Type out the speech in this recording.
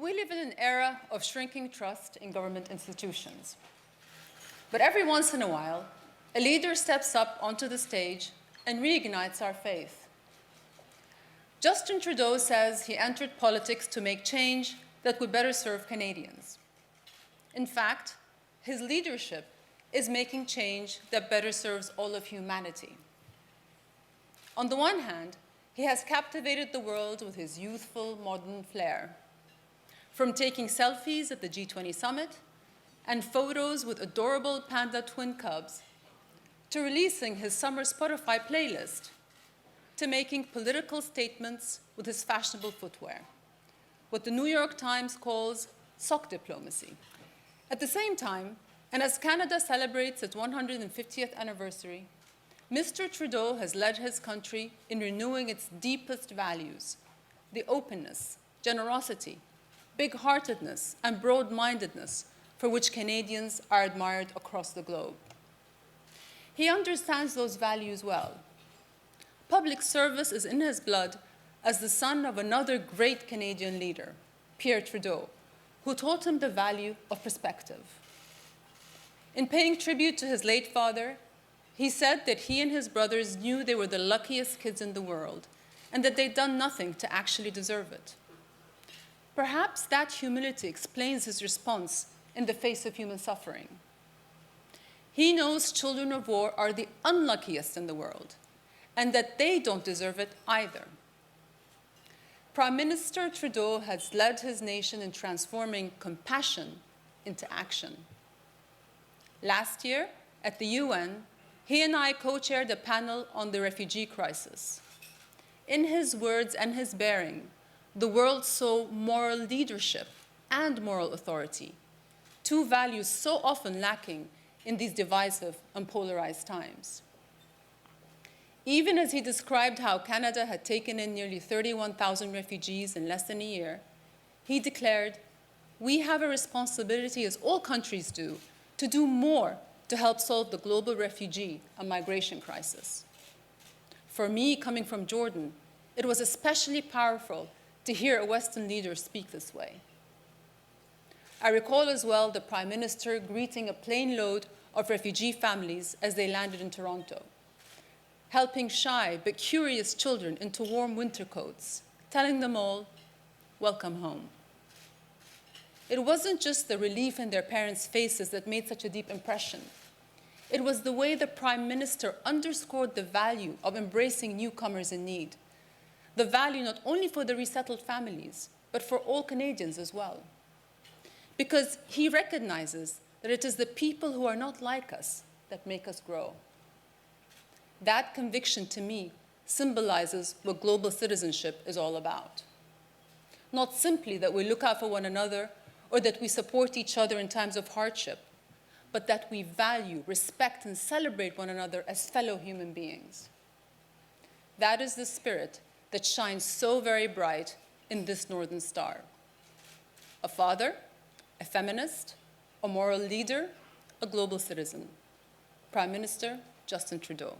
We live in an era of shrinking trust in government institutions. But every once in a while, a leader steps up onto the stage and reignites our faith. Justin Trudeau says he entered politics to make change that would better serve Canadians. In fact, his leadership is making change that better serves all of humanity. On the one hand, he has captivated the world with his youthful, modern flair. From taking selfies at the G20 summit and photos with adorable panda twin cubs, to releasing his summer Spotify playlist, to making political statements with his fashionable footwear, what the New York Times calls sock diplomacy. At the same time, and as Canada celebrates its 150th anniversary, Mr. Trudeau has led his country in renewing its deepest values, the openness, generosity, big-heartedness, and broad-mindedness for which Canadians are admired across the globe. He understands those values well. Public service is in his blood as the son of another great Canadian leader, Pierre Trudeau, who taught him the value of perspective. In paying tribute to his late father, he said that he and his brothers knew they were the luckiest kids in the world and that they'd done nothing to actually deserve it. Perhaps that humility explains his response in the face of human suffering. He knows children of war are the unluckiest in the world and that they don't deserve it either. Prime Minister Trudeau has led his nation in transforming compassion into action. Last year, at the UN, he and I co-chaired a panel on the refugee crisis. In his words and his bearing, the world saw moral leadership and moral authority, two values so often lacking in these divisive and polarized times. Even as he described how Canada had taken in nearly 31,000 refugees in less than a year, he declared, "We have a responsibility, as all countries do, to do more to help solve the global refugee and migration crisis." For me, coming from Jordan, it was especially powerful to hear a Western leader speak this way. I recall as well the Prime Minister greeting a plane load of refugee families as they landed in Toronto, helping shy but curious children into warm winter coats, telling them all, "Welcome home." It wasn't just the relief in their parents' faces that made such a deep impression. It was the way the Prime Minister underscored the value of embracing newcomers in need, the value not only for the resettled families, but for all Canadians as well. Because he recognizes that it is the people who are not like us that make us grow. That conviction, to me, symbolizes what global citizenship is all about. Not simply that we look out for one another or that we support each other in times of hardship, but that we value, respect, and celebrate one another as fellow human beings. That is the spirit that shines so very bright in this Northern Star. A father, a feminist, a moral leader, a global citizen. Prime Minister Justin Trudeau.